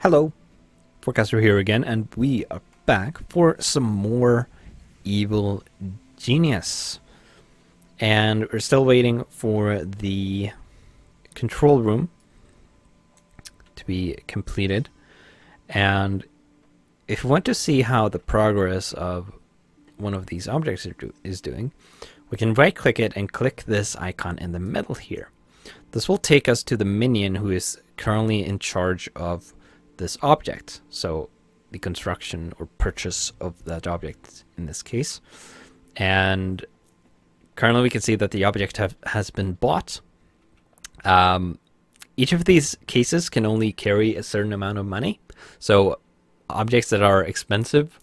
Hello, Forecaster here again, and we are back for some more Evil Genius. And we're still waiting for the control room to be completed. And if we want to see how the progress of one of these objects is doing, we can right-click it and click this icon in the middle here. This will take us to the minion who is currently in charge of this object, so the construction or purchase of that object in this case. And currently we can see that the object has been bought. Each of these cases can only carry a certain amount of money, so objects that are expensive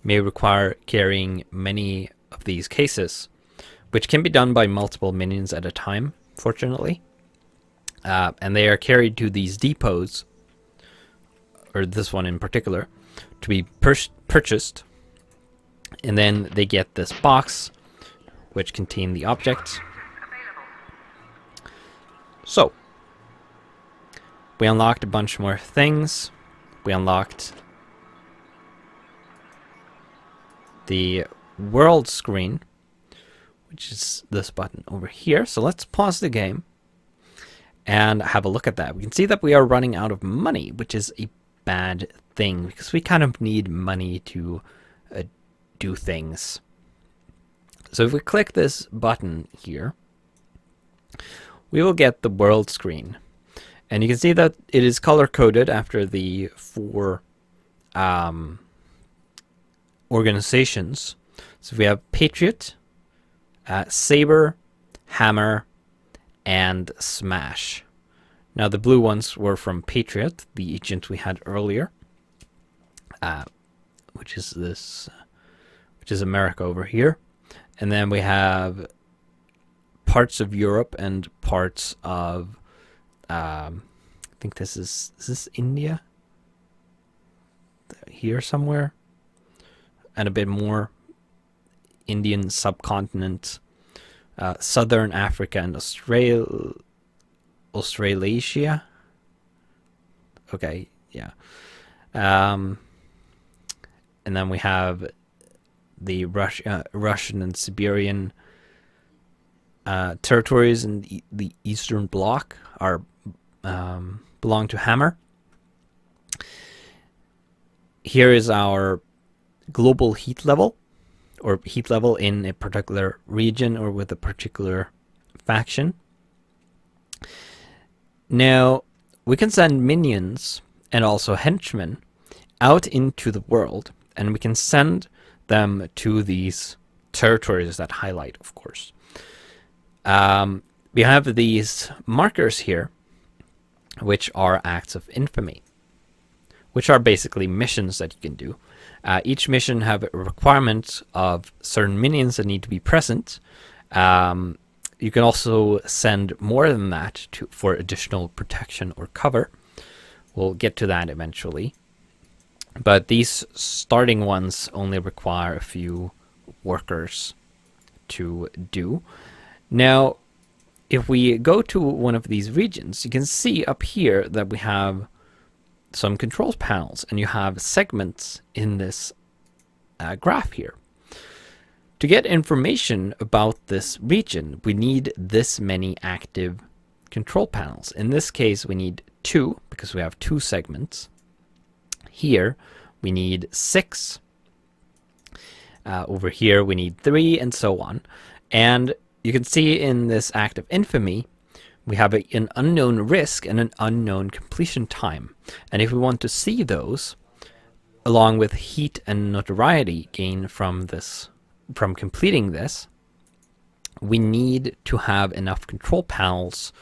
may require carrying many of these cases, which can be done by multiple minions at a time, fortunately. And they are carried to these depots, or this one in particular, to be purchased, and then they get this box which contain the objects. So we unlocked a bunch more things. We unlocked the world screen, which is this button over here. So let's pause the game and have a look at that. We can see that we are running out of money, which is a bad thing because we kind of need money to do things. So if we click this button here, we will get the world screen, and you can see that it is color coded after the four organizations. So we have Patriot, Saber, Hammer, and Smash. Now the blue ones were from Patriot, the agent we had earlier, which is this, which is America over here, and then we have parts of Europe and parts of, I think this is India, here somewhere, and a bit more Indian subcontinent, Southern Africa and Australasia. Okay, yeah. And then we have the Russian and Siberian territories in the Eastern Bloc are belong to Hammer. Here is our global heat level, or heat level in a particular region or with a particular faction. Now, we can send minions and also henchmen out into the world, and we can send them to these territories that highlight, of course. We have these markers here, which are acts of infamy, which are basically missions that you can do. Each mission have a requirement of certain minions that need to be present. You can also send more than that for additional protection or cover. We'll get to that eventually. But these starting ones only require a few workers to do. Now, if we go to one of these regions, you can see up here that we have some controls panels, and you have segments in this graph here. To get information about this region, we need this many active control panels. In this case, we need 2 because we have 2 segments. Here, we need 6. Over here, we need 3, and so on. And you can see in this act of infamy, we have an unknown risk and an unknown completion time. And if we want to see those, along with heat and notoriety gain from this, from completing this, we need to have enough control panels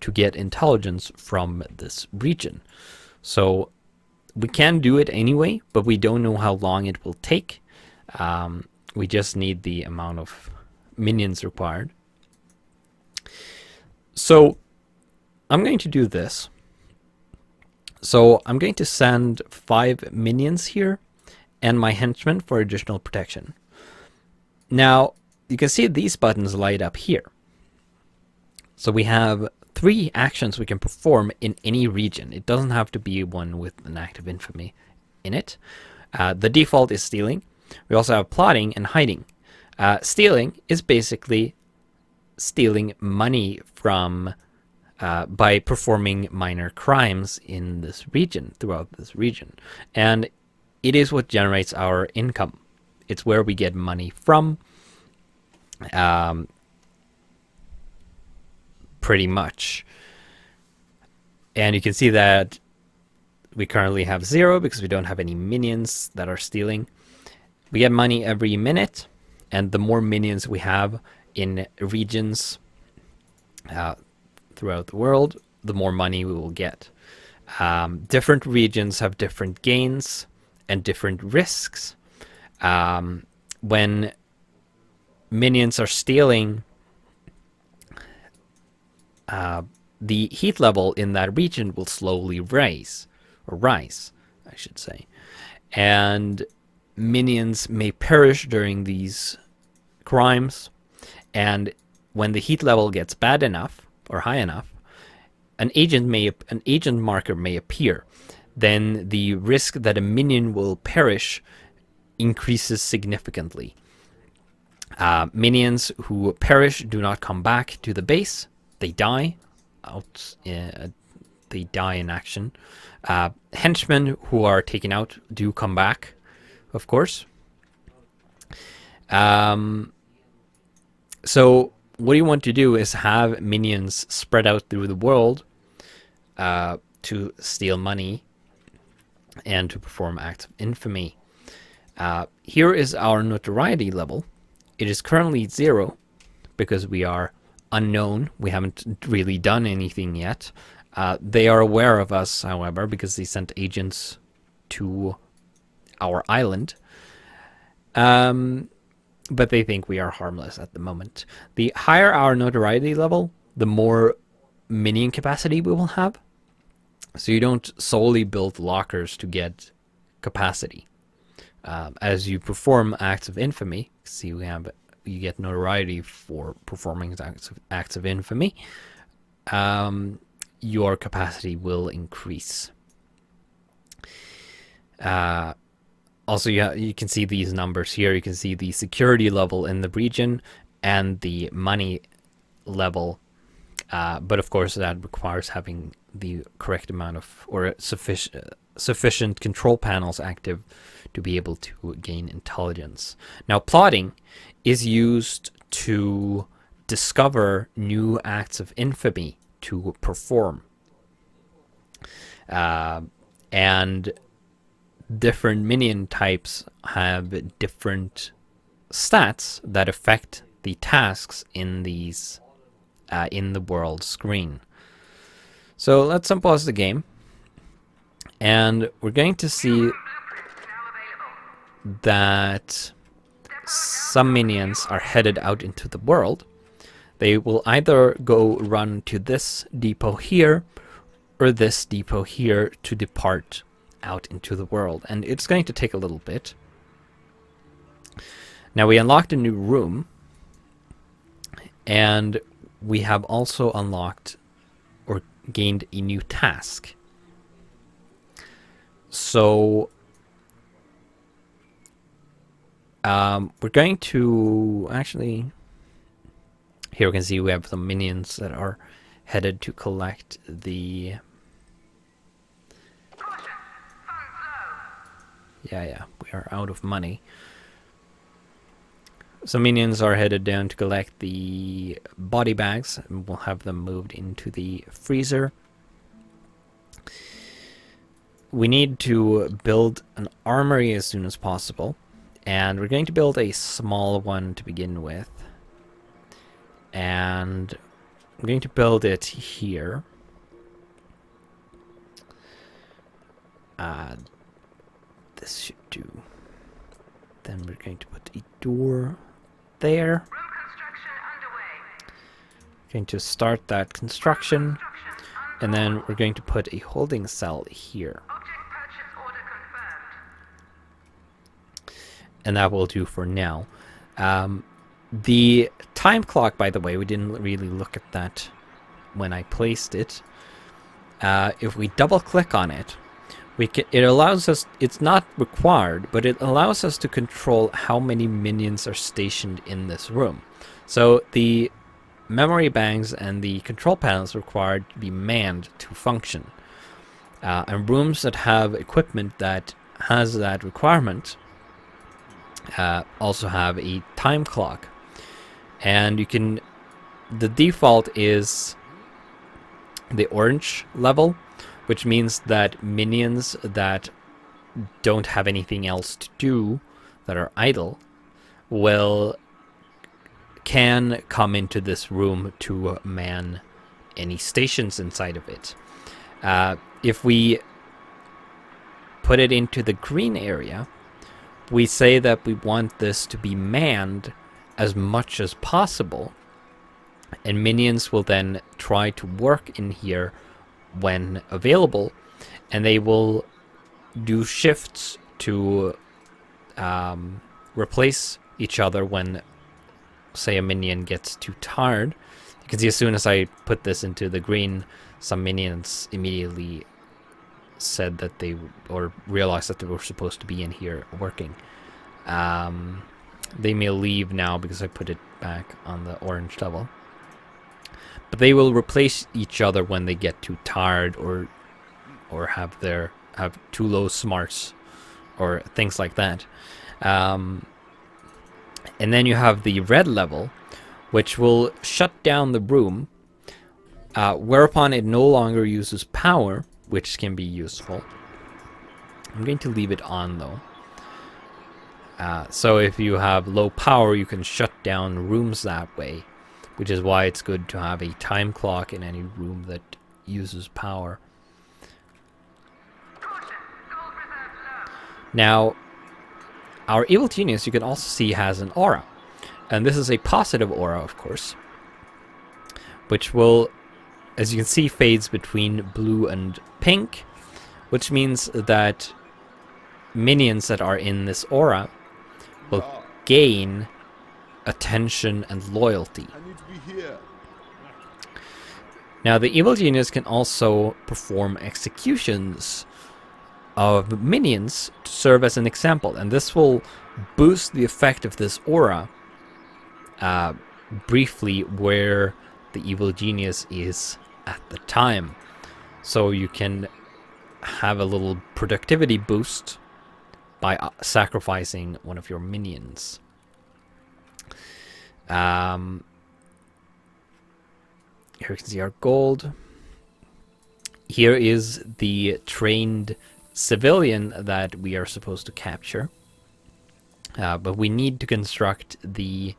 to get intelligence from this region. So we can do it anyway, but we don't know how long it will take. We just need the amount of minions required. So I'm going to do this. So I'm going to send 5 minions here and my henchmen for additional protection. Now, you can see these buttons light up here. So we have 3 actions we can perform in any region. It doesn't have to be one with an act of infamy in it. The default is stealing. We also have plotting and hiding. Stealing is basically stealing money from by performing minor crimes in this region, throughout this region. And it is what generates our income. It's where we get money from, pretty much. And you can see that we currently have 0 because we don't have any minions that are stealing. We get money every minute, and the more minions we have in regions throughout the world, the more money we will get. Different regions have different gains and different risks. When minions are stealing, the heat level in that region will slowly rise, I should say. And minions may perish during these crimes, and when the heat level gets bad enough or high enough, an agent marker may appear. Then the risk that a minion will perish increases significantly. Minions who perish do not come back to the base. They die out. They die in action. Henchmen who are taken out do come back, of course. So what you want to do is have minions spread out through the world to steal money and to perform acts of infamy. Here is our notoriety level. It is currently 0 because we are unknown. We haven't really done anything yet. They are aware of us, however, because they sent agents to our island. But they think we are harmless at the moment. The higher our notoriety level, the more minion capacity we will have. So you don't solely build lockers to get capacity. As you perform acts of infamy, see you get notoriety for performing acts of infamy, your capacity will increase. Also, you can see these numbers here. You can see the security level in the region and the money level. But of course, that requires having the correct amount of, or sufficient control panels active to be able to gain intelligence. Now, plotting is used to discover new acts of infamy to perform. And different minion types have different stats that affect the tasks in these in the world screen. So let's unpause the game, and we're going to see that some minions are headed out into the world. They will either go run to this depot here or this depot here to depart out into the world, and it's going to take a little bit. Now, we unlocked a new room, and we have also unlocked or gained a new task. So we're going to actually, here we can see we have some minions that are headed to collect the yeah, we are out of money. Some minions are headed down to collect the body bags, and we'll have them moved into the freezer. We need to build an armory as soon as possible, and we're going to build a small one to begin with. And I'm going to build it here. This should do. Then we're going to put a door there. Going to start that construction, and then we're going to put a holding cell here. And that will do for now. The time clock, by the way, we didn't really look at that when I placed it. If we double click on it, it allows us, it's not required, but it allows us to control how many minions are stationed in this room. So the memory banks and the control panels required to be manned to function. And rooms that have equipment that has that requirement also have a time clock. And the default is the orange level, which means that minions that don't have anything else to do, that are idle, can come into this room to man any stations inside of it. If we put it into the green area, we say that we want this to be manned as much as possible, and minions will then try to work in here when available, and they will do shifts to replace each other when, say, a minion gets too tired. You can see as soon as I put this into the green, some minions immediately said that or realized that they were supposed to be in here working. They may leave now because I put it back on the orange level. But they will replace each other when they get too tired or have too low smarts or things like that. And then you have the red level, which will shut down the room, whereupon it no longer uses power, which can be useful. I'm going to leave it on though. So if you have low power, you can shut down rooms that way, which is why it's good to have a time clock in any room that uses power. Now, our evil genius, you can also see, has an aura. And this is a positive aura, of course, which will, as you can see, fades between blue and pink, which means that minions that are in this aura will gain attention and loyalty. I need to be here. Now, the evil genius can also perform executions of minions to serve as an example, and this will boost the effect of this aura briefly where the evil genius is at the time. So you can have a little productivity boost by sacrificing one of your minions. Here we can see our gold. Here is the trained civilian that we are supposed to capture. But we need to construct the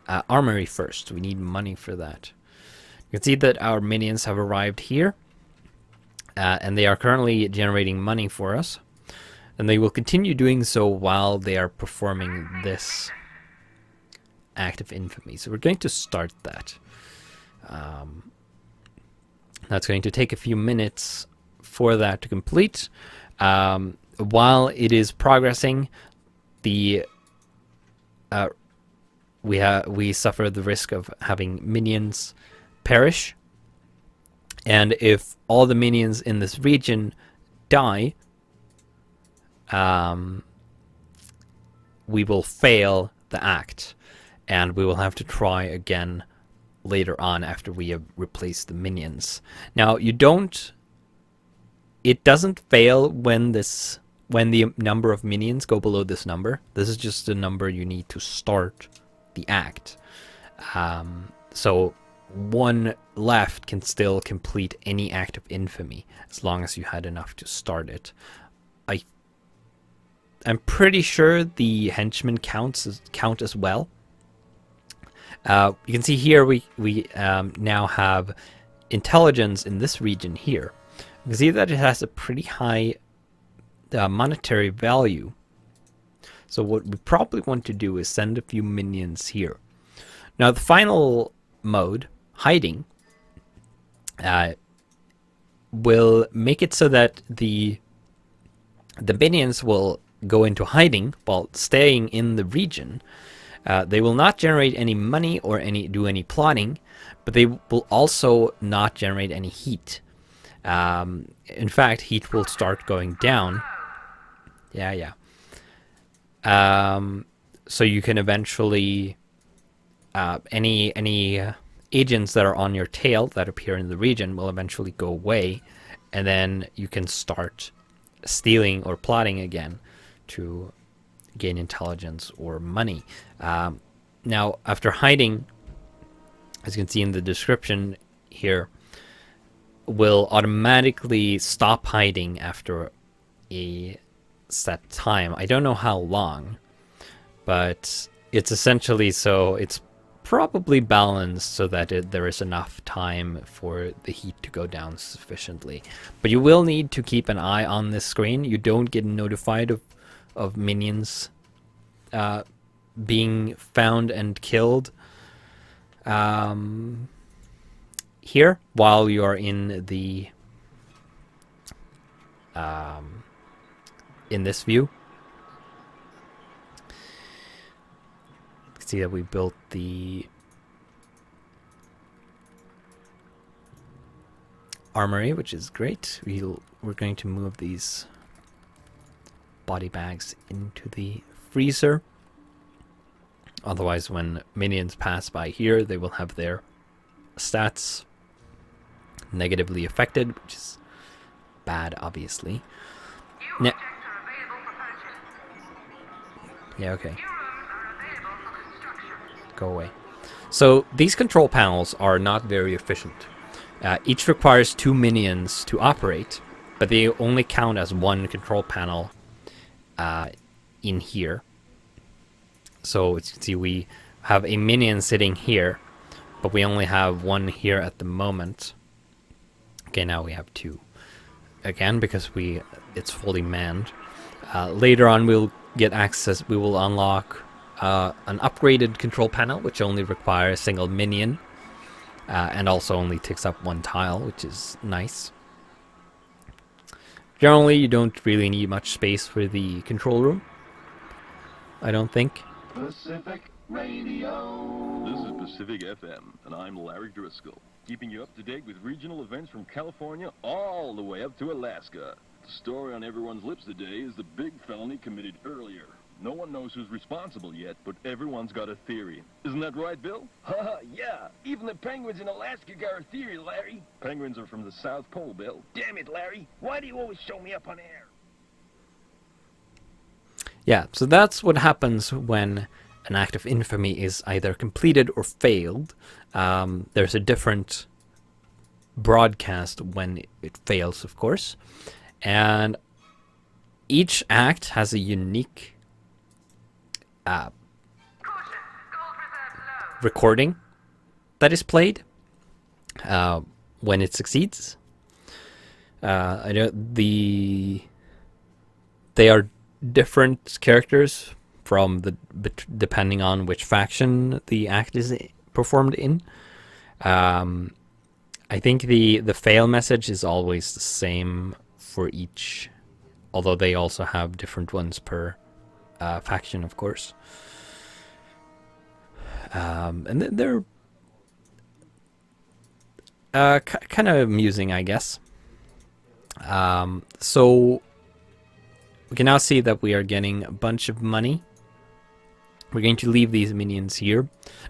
armory first. We need money for that. You can see that our minions have arrived here. And they are currently generating money for us. And they will continue doing so while they are performing this act of infamy. So we're going to start that. That's going to take a few minutes for that to complete. While it is progressing, we suffer the risk of having minions perish. And if all the minions in this region die, we will fail the act, and we will have to try again later on after we have replaced the minions. Now, it doesn't fail when the number of minions go below this number. This is just the number you need to start the act. So one left can still complete any act of infamy as long as you had enough to start it. I'm pretty sure the henchmen count as well. You can see here we now have intelligence in this region here. You can see that it has a pretty high monetary value. So what we probably want to do is send a few minions here. Now the final mode, hiding, will make it so that the minions will go into hiding while staying in the region, They will not generate any money or do any plotting, but they will also not generate any heat. In fact, heat will start going down. Yeah. So you can eventually any agents that are on your tail that appear in the region will eventually go away, and then you can start stealing or plotting again to gain intelligence or money. Now, after hiding, as you can see in the description here, will automatically stop hiding after a set time. I don't know how long, but it's essentially so it's probably balanced so that there is enough time for the heat to go down sufficiently. But you will need to keep an eye on this screen. You don't get notified of minions being found and killed here while you are in the in this view. You can see that we built the armory, which is great. We're going to move these body bags into the freezer. Otherwise, when minions pass by here, they will have their stats negatively affected, which is bad, obviously. Yeah, okay. Go away. So these control panels are not very efficient. Each requires 2 minions to operate, but they only count as one control panel in here. So as you can see, we have a minion sitting here, but we only have one here at the moment. Okay, now we have 2. Again, because it's fully manned. Later on, we'll get access. We will unlock an upgraded control panel, which only requires a single minion, and also only takes up 1 tile, which is nice. Generally, you don't really need much space for the control room, I don't think. Pacific Radio. This is Pacific FM, and I'm Larry Driscoll, keeping you up to date with regional events from California all the way up to Alaska. The story on everyone's lips today is the big felony committed earlier. No one knows who's responsible yet, but everyone's got a theory. Isn't that right, Bill? Yeah. Even the penguins in Alaska got a theory, Larry. Penguins are from the South Pole, Bill. Damn it, Larry. Why do you always show me up on air? Yeah, so that's what happens when an act of infamy is either completed or failed. There's a different broadcast when it fails, of course. And each act has a unique recording that is played when it succeeds. I know they are different characters from depending on which faction the act is performed in. I think the fail message is always the same for each, although they also have different ones per faction, of course. And they're kind of amusing, I guess. So we can now see that we are getting a bunch of money. We're going to leave these minions here.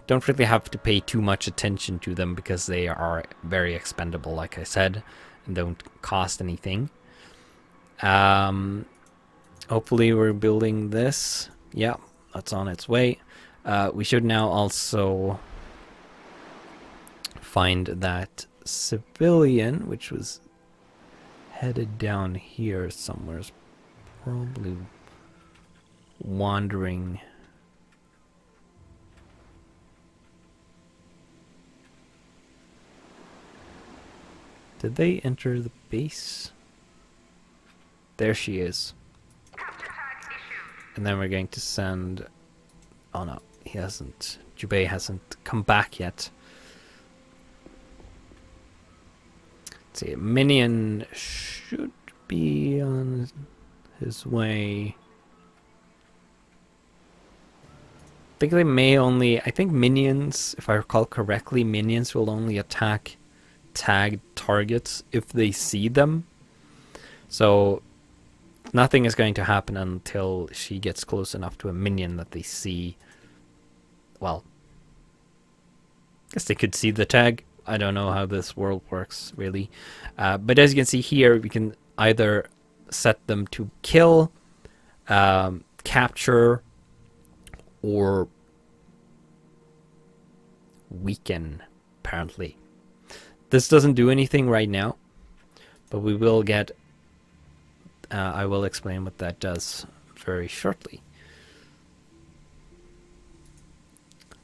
Don't really have to pay too much attention to them because they are very expendable, like I said, and don't cost anything. Hopefully we're building this. Yeah, that's on its way. We should now also find that civilian, which was headed down here somewhere. It's probably wandering. Did they enter the base? There she is. And then we're going to send... Oh no, he hasn't. Jubei hasn't come back yet. Let's see, minion should be on his way. think they may only... I think minions, if I recall correctly, minions will only attack tagged targets if they see them. So nothing is going to happen until she gets close enough to a minion that they see. Well, I guess they could see the tag. I don't know how this world works, really. But as you can see here, we can either set them to kill, capture, or weaken, apparently. This doesn't do anything right now, but we will get... I will explain what that does very shortly.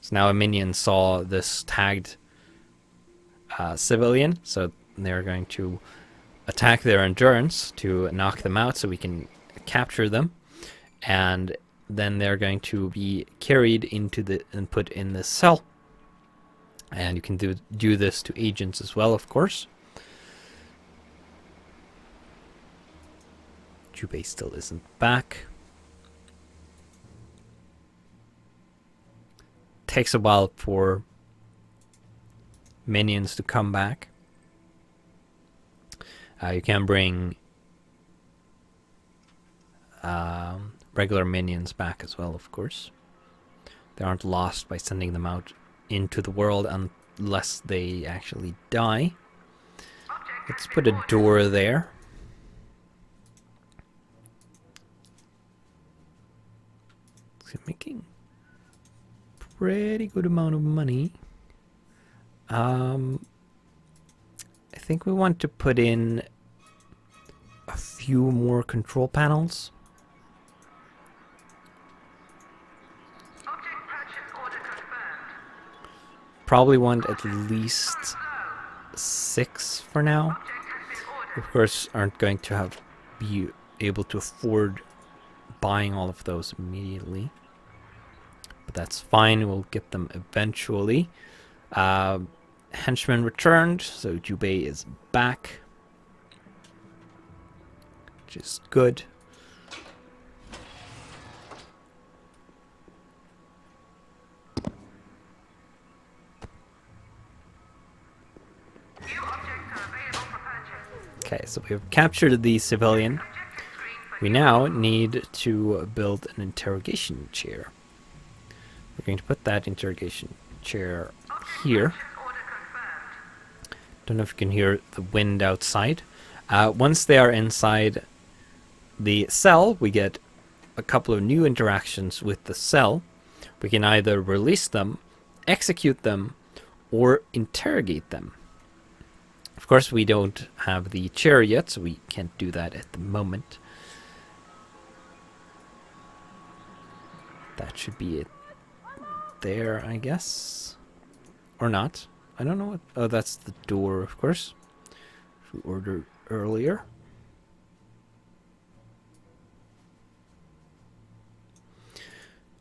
So now a minion saw this tagged civilian, so they're going to attack their endurance to knock them out so we can capture them, and then they're going to be carried into the and put in this cell. And you can do this to agents as well, of course. Jubei still isn't back. Takes a while for minions to come back. You can bring regular minions back as well, of course. They aren't lost by sending them out into the world unless they actually die. Let's put a door there. So making pretty good amount of money. I think we want to put in a few more control panels. Probably want at least 6 for now. Of course, aren't going to be able to afford buying all of those immediately, but that's fine. We'll get them eventually. Henchman returned, so Jubei is back, which is good. Okay, so we've captured the civilian. We now need to build an interrogation chair. We're going to put that interrogation chair here. Don't know if you can hear the wind outside. Once they are inside the cell, we get a couple of new interactions with the cell. We can either release them, execute them, or interrogate them. Of course, we don't have the chair yet, so we can't do that at the moment. That should be it there, I guess. Or not. I don't know what... Oh, that's the door, of course. We ordered earlier.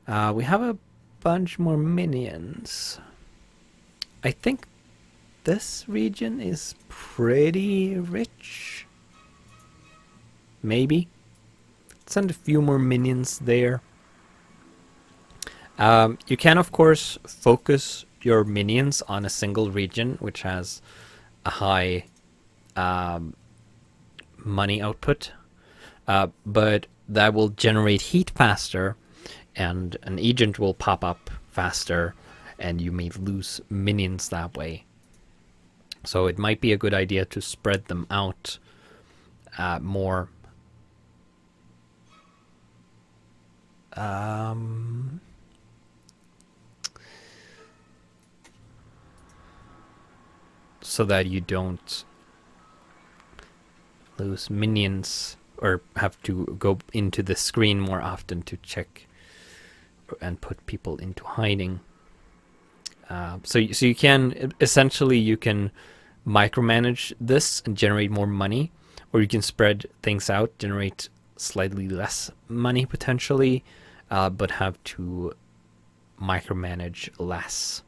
We have a bunch more minions. I think this region is pretty rich. Maybe. Send a few more minions there. You can, of course, focus your minions on a single region, which has a high money output, but that will generate heat faster, and an agent will pop up faster, and you may lose minions that way. So it might be a good idea to spread them out more. So that you don't lose minions or have to go into the screen more often to check and put people into hiding. So you can essentially you can micromanage this and generate more money, or you can spread things out, generate slightly less money potentially, but have to micromanage less.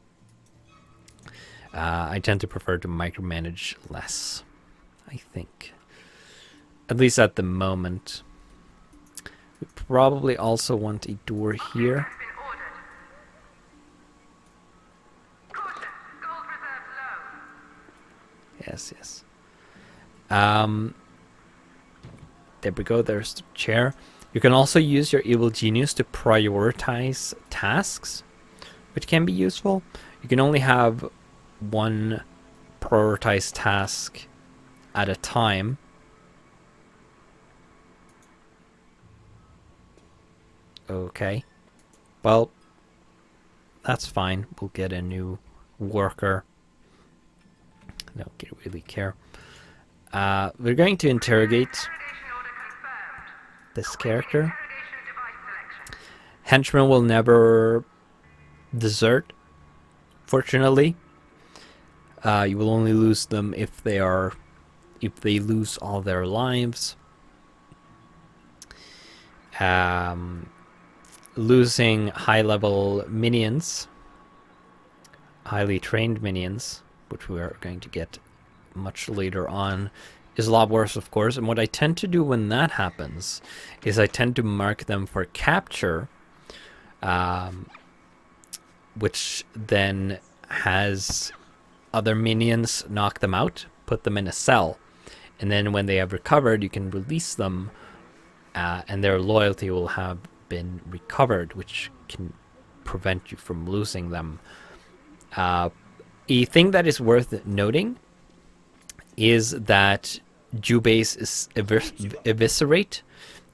I tend to prefer to micromanage less, I think. At least at the moment. We probably also want a door here. Yes, yes. There we go. There's the chair. You can also use your evil genius to prioritize tasks, which can be useful. You can only have one prioritized task at a time. Okay. Well, that's fine. We'll get a new worker. I don't really care. We're going to interrogate this character. Henchmen will never desert, fortunately. You will only lose them if they lose all their lives. Losing high-level minions, highly trained minions, which we are going to get much later on, is a lot worse, of course. And what I tend to do when that happens is I tend to mark them for capture, which then has other minions knock them out, put them in a cell, and then when they have recovered, you can release them, and their loyalty will have been recovered, which can prevent you from losing them. A thing that is worth noting is that Jubase is eviscerate.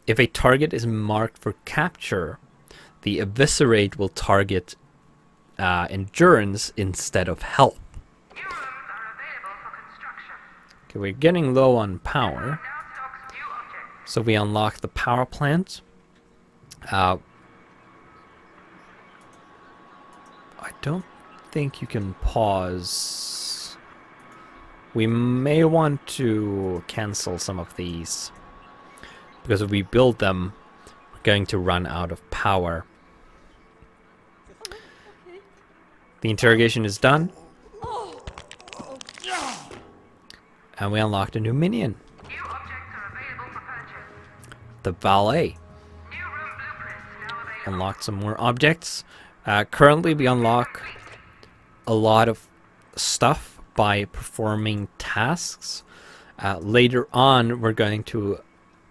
If a target is marked for capture, the eviscerate will target endurance instead of health. Okay, we're getting low on power, so we unlock the power plant. I don't think you can pause. We may want to cancel some of these, because if we build them, we're going to run out of power. The interrogation is done. And we unlocked a new minion. The valet. Unlocked some more objects. Currently we unlock a lot of stuff by performing tasks. Later on we're going to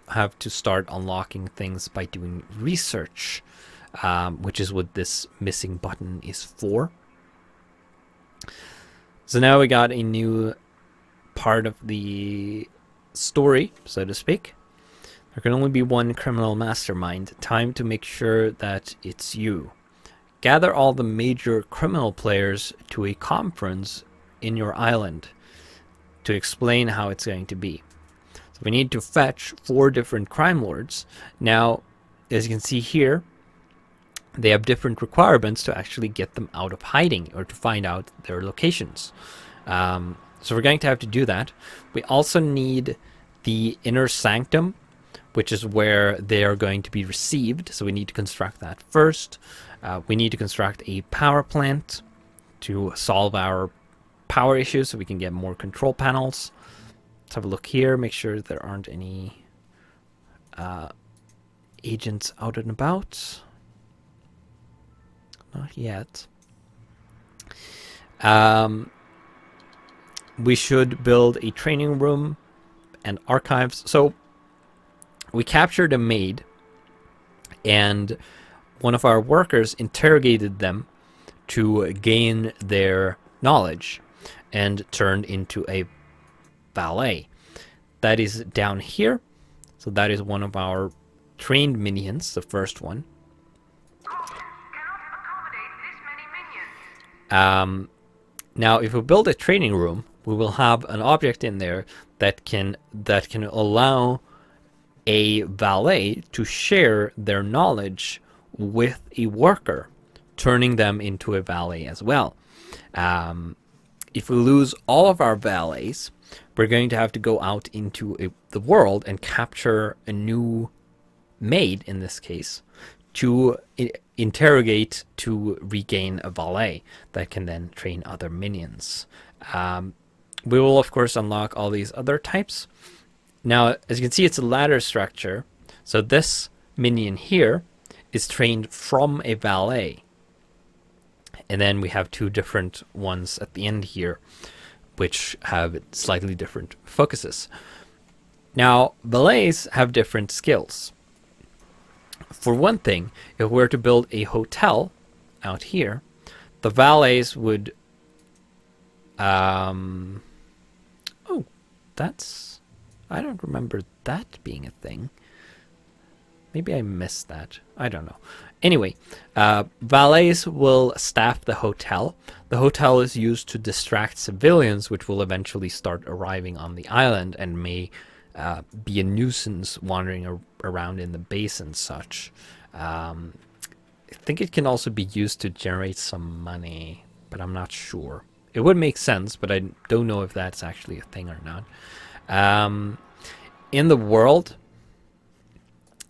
have to start unlocking things by doing research, which is what this missing button is for. So now we got a new part of the story, so to speak. There can only be one criminal mastermind. Time to make sure that it's you. Gather all the major criminal players to a conference in your island to explain how it's going to be. So we need to fetch 4 different crime lords. Now, as you can see here, they have different requirements to actually get them out of hiding or to find out their locations. So we're going to have to do that. We also need the inner sanctum, which is where they are going to be received. So we need to construct that first. We need to construct a power plant to solve our power issues so we can get more control panels. Let's have a look here, make sure there aren't any agents out and about. Not yet. We should build a training room and archives. So we captured a maid, and one of our workers interrogated them to gain their knowledge and turned into a valet. That is down here. So that is one of our trained minions, the first one. Now, if we build a training room, we will have an object in there that can allow a valet to share their knowledge with a worker, turning them into a valet as well. If we lose all of our valets, we're going to have to go out into the world and capture a new maid, in this case, to interrogate to regain a valet that can then train other minions. We will, of course, unlock all these other types. Now, as you can see, it's a ladder structure. So this minion here is trained from a valet. And then we have 2 different ones at the end here. which have slightly different focuses. Now, valets have different skills. For one thing, if we were to build a hotel out here, the valets would... oh, that's... I don't remember that being a thing. Maybe I missed that. I don't know. Anyway, valets will staff the hotel. The hotel is used to distract civilians, which will eventually start arriving on the island and may be a nuisance wandering around in the base and such. I think it can also be used to generate some money, but I'm not sure. It would make sense, but I don't know if that's actually a thing or not. In the world,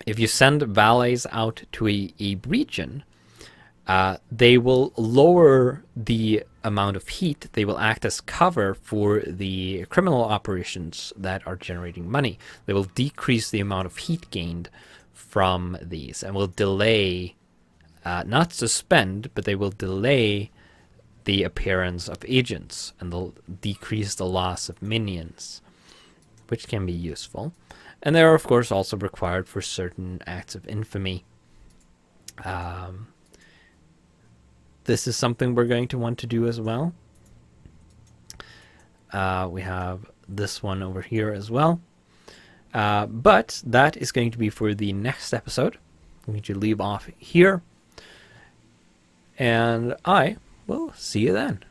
if you send valets out to a region, they will lower the amount of heat. They will act as cover for the criminal operations that are generating money. They will decrease the amount of heat gained from these and will delay, not suspend, but they will delay the appearance of agents, and they'll decrease the loss of minions, which can be useful. And they are, of course, also required for certain acts of infamy. This is something we're going to want to do as well. We have this one over here as well. But that is going to be for the next episode. I'm going to leave off here. And I will see you then.